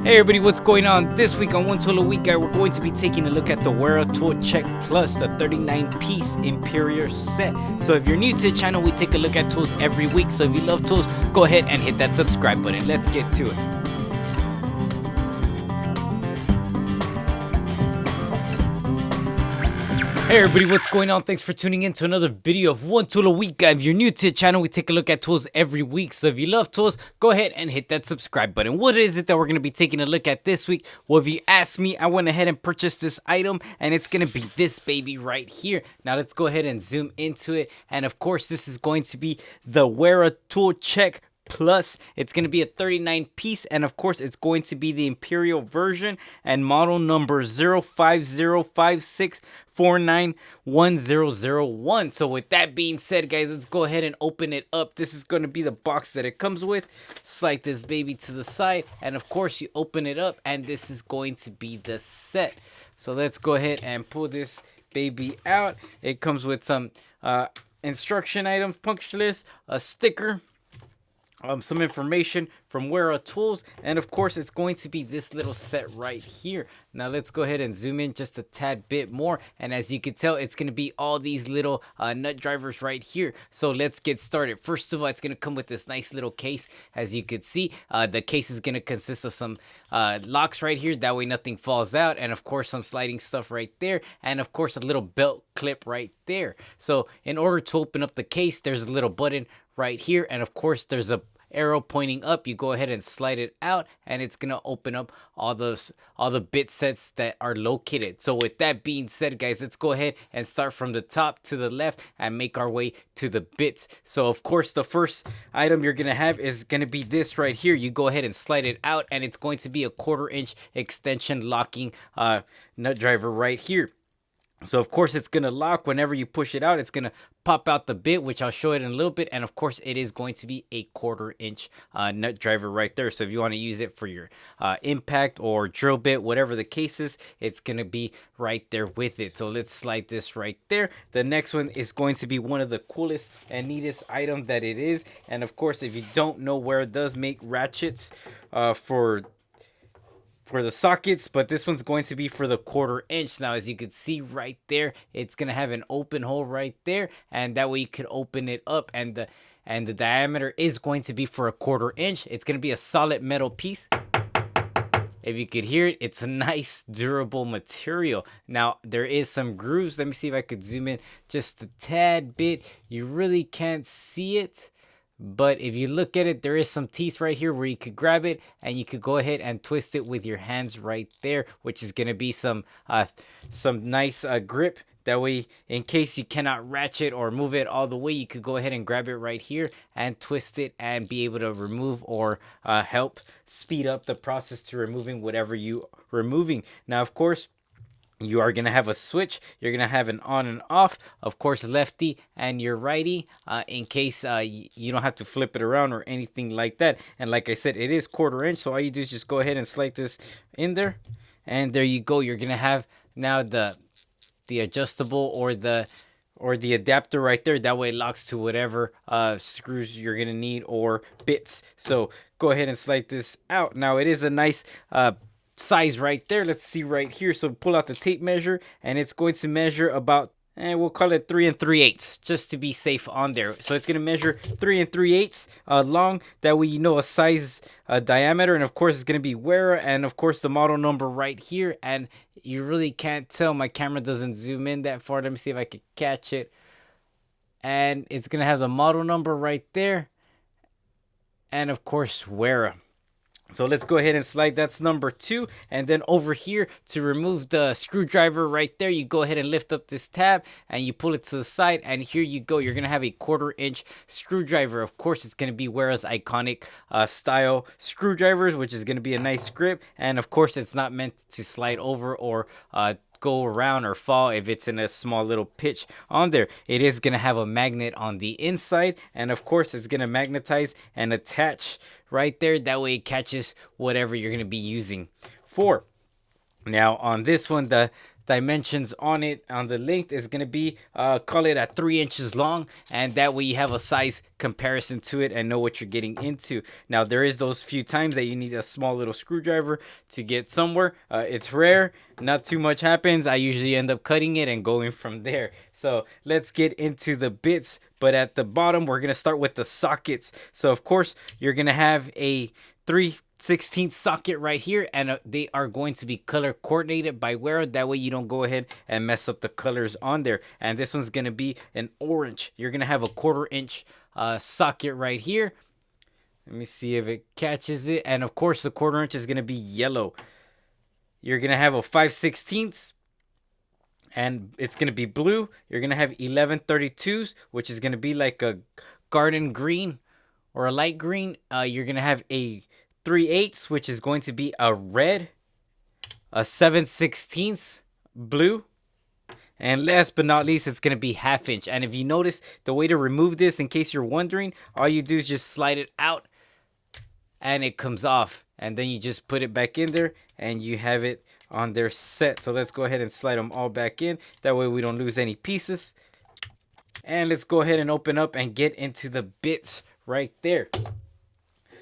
Hey everybody, what's going on? This week on One Tool a Week Guy, we're going to be taking a look at the Wera Tool Check Plus, the 39-piece Imperial set. So if you're new to the channel, we take a look at tools every week. So if you love tools, go ahead and hit that subscribe button. Let's get to it. Hey everybody, what's going on? Thanks for tuning in to another video of One Tool a Week Guy. If you're new to the channel, we take a look at tools every week. So if you love tools, go ahead and hit that subscribe button. What is it that we're going to be taking a look at this week? Well, if you ask me, I went ahead and purchased this item, and it's going to be this baby right here. Now let's go ahead and zoom into it. And of course, this is going to be the Wera Tool Check Plus. It's going to be a 39 piece, and of course it's going to be the Imperial version and model number 05056491001. So with that being said, guys, let's go ahead and open it up. This is going to be the box that it comes with. Slide this baby to the side, and of course you open it up, and this is going to be the set. So let's go ahead and pull this baby out. It comes with some instruction items, punch list, a sticker, some information from Wera Tools, and of course it's going to be this little set right here. Now let's go ahead and zoom in just a tad bit more, and as you can tell, it's going to be all these little nut drivers right here. So let's get started. First of all, it's going to come with this nice little case. As you can see, the case is going to consist of some locks right here, that way nothing falls out, and of course some sliding stuff right there, and of course a little belt clip right there. So in order to open up the case, there's a little button right here, and of course there's a arrow pointing up. You go ahead and slide it out, and it's gonna open up all the bit sets that are located. So with that being said, guys, let's go ahead and start from the top to the left and make our way to the bits. So of course the first item you're gonna have is gonna be this right here. You go ahead and slide it out, and it's going to be a 1/4 inch extension locking nut driver right here. So of course it's gonna lock. Whenever you push it out, it's gonna pop out the bit, which I'll show it in a little bit. And of course it is going to be a 1/4 inch nut driver right there. So if you want to use it for your impact or drill bit, whatever the case is, it's gonna be right there with it. So let's slide this right there. The next one is going to be one of the coolest and neatest items that it is. And of course, if you don't know, Wera does make ratchets for the sockets, but this one's going to be for the 1/4 inch. Now as you can see right there, it's gonna have an open hole right there, and that way you could open it up, and the diameter is going to be for a 1/4 inch. It's gonna be a solid metal piece. If you could hear it, it's a nice durable material. Now there is some grooves. Let me see if I could zoom in just a tad bit. You really can't see it, but if you look at it, there is some teeth right here where you could grab it, and you could go ahead and twist it with your hands right there, which is going to be some nice grip. That way, in case you cannot ratchet or move it all the way, you could go ahead and grab it right here and twist it and be able to remove or help speed up the process to removing whatever you removing. Now, of course, you are going to have a switch. You're going to have an on and off, of course, lefty and your righty, in case you don't have to flip it around or anything like that. And like I said, it is 1/4 inch, so all you do is just go ahead and slide this in there, and there you go. You're going to have now the adjustable or the adapter right there. That way it locks to whatever screws you're going to need or bits. So go ahead and slide this out. Now it is a nice size right there. Let's see right here. So pull out the tape measure, and it's going to measure about, we'll call it 3 3/8, just to be safe on there. So it's going to measure 3 3/8 long. That way you know a size diameter, and of course it's going to be Wera, and of course the model number right here. And you really can't tell, my camera doesn't zoom in that far. Let me see if I can catch it. And it's going to have the model number right there, and of course Wera. So let's go ahead and slide. That's number 2. And then over here, to remove the screwdriver right there, you go ahead and lift up this tab and you pull it to the side, and here you go. You're gonna have a 1/4 inch screwdriver. Of course, it's gonna be Wera's iconic style screwdrivers, which is gonna be a nice grip. And of course, it's not meant to slide over or go around or fall if it's in a small little pitch on there. It is going to have a magnet on the inside, and of course it's going to magnetize and attach right there. That way it catches whatever you're going to be using for. Now on this one, the dimensions on it, on the length, is going to be call it at 3 inches long, and that way you have a size comparison to it and know what you're getting into. Now there is those few times that you need a small little screwdriver to get somewhere. It's rare, not too much happens. I usually end up cutting it and going from there. So let's get into the bits. But at the bottom, we're going to start with the sockets. So of course you're going to have a 3/16 socket right here, and they are going to be color coordinated by Wera. That way you don't go ahead and mess up the colors on there. And this one's going to be an orange. You're going to have a 1/4 inch socket right here. Let me see if it catches it. And of course the 1/4 inch is going to be yellow. You're going to have a 5/16, and it's going to be blue. You're going to have 11/32s, which is going to be like a garden green or a light green. You're going to have a 3/8, which is going to be a red, a 7/16 blue, and last but not least, it's going to be 1/2 inch. And if you notice, the way to remove this, in case you're wondering, all you do is just slide it out and it comes off, and then you just put it back in there and you have it on their set. So let's go ahead and slide them all back in, that way we don't lose any pieces. And let's go ahead and open up and get into the bits right there.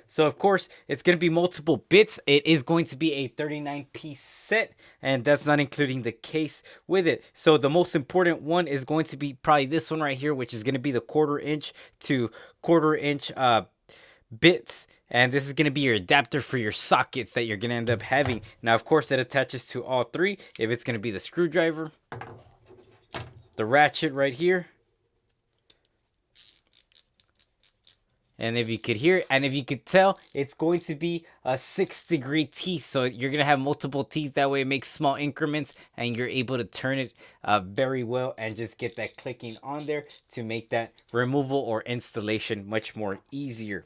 So of course it's going to be multiple bits. It is going to be a 39-piece set, and that's not including the case with it. So the most important one is going to be probably this one right here, which is going to be the 1/4 inch to 1/4 inch bits. And this is going to be your adapter for your sockets that you're going to end up having. Now, of course, it attaches to all three. If it's going to be the screwdriver, the ratchet right here, and if you could hear, and if you could tell, it's going to be a 6-degree teeth. So you're going to have multiple teeth. That way it makes small increments, and you're able to turn it very well and just get that clicking on there to make that removal or installation much more easier.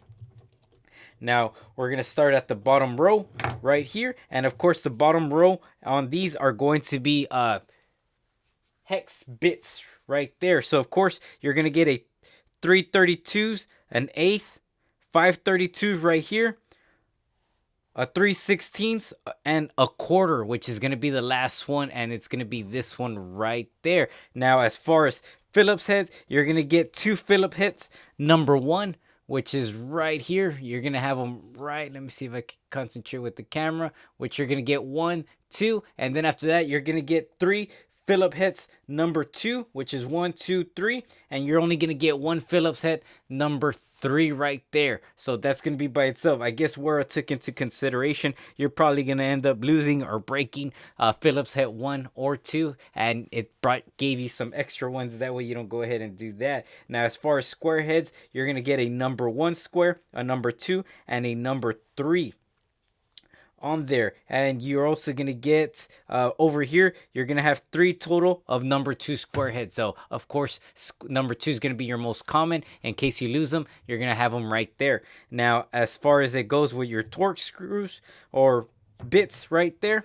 Now we're going to start at the bottom row right here. And of course the bottom row on these are going to be hex bits right there. So of course you're going to get a 3/32s, an 1/8, 5/32s right here, a 3/16, and a 1/4, which is going to be the last one, and it's going to be this one right there. Now as far as Phillips heads, you're going to get 2 Phillips heads. Number 1, which is right here. You're going to have them right. Let me see if I can concentrate with the camera, which you're going to get 1, 2. And then after that, you're going to get 3 Phillips heads number 2, which is 1, 2, 3. And you're only going to get 1 Phillips head number 3 right there. So that's going to be by itself. I guess Wera took into consideration you're probably going to end up losing or breaking Phillips head 1 or 2. And it gave you some extra ones. That way you don't go ahead and do that. Now as far as square heads, you're going to get a number 1 square, a number 2, and a number 3 on there. And you're also going to get over here, you're going to have 3 total of number 2 square heads. So of course number 2 is going to be your most common. In case you lose them, you're going to have them right there. Now as far as it goes with your Torx screws or bits right there,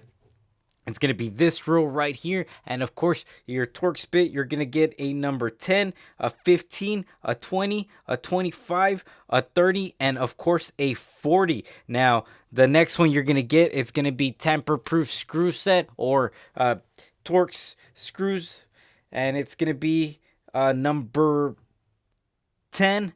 it's going to be this row right here. And of course your Torx bit, you're going to get a number 10, a 15, a 20, a 25, a 30, and of course a 40. Now the next one you're going to get, it's going to be tamper-proof screw set or Torx screws, and it's going to be number 10,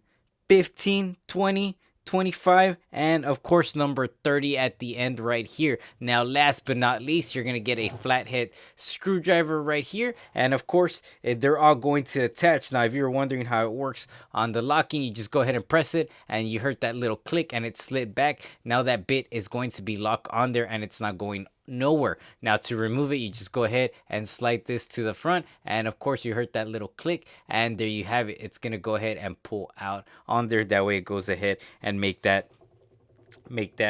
15, 20, 25, and of course number 30 at the end right here. Now last but not least, you're going to get a flathead screwdriver right here, and of course they're all going to attach. Now if you're wondering how it works on the locking, you just go ahead and press it, and you heard that little click and it slid back. Now that bit is going to be locked on there and it's not going nowhere. Now to remove it, you just go ahead and slide this to the front, and of course you heard that little click, and there you have it. It's gonna go ahead and pull out on there. That way it goes ahead and make that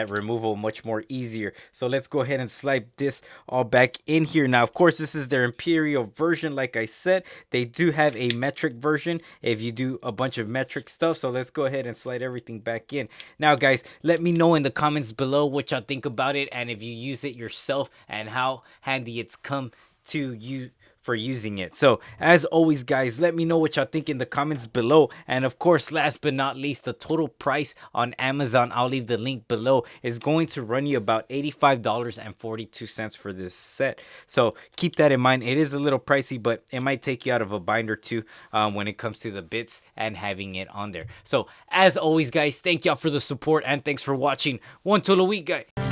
removal much more easier. So let's go ahead and slide this all back in here. Now of course this is their Imperial version. Like I said, they do have a metric version if you do a bunch of metric stuff. So let's go ahead and slide everything back in. Now guys, let me know in the comments below what y'all think about it, and if you use it yourself and how handy it's come to you for using it. So as always, guys, let me know what y'all think in the comments below. And of course, last but not least, the total price on Amazon, I'll leave the link below, is going to run you about $85.42 for this set. So keep that in mind. It is a little pricey, but it might take you out of a bind or two when it comes to the bits and having it on there. So as always, guys, thank y'all for the support and thanks for watching. One till a week, guys.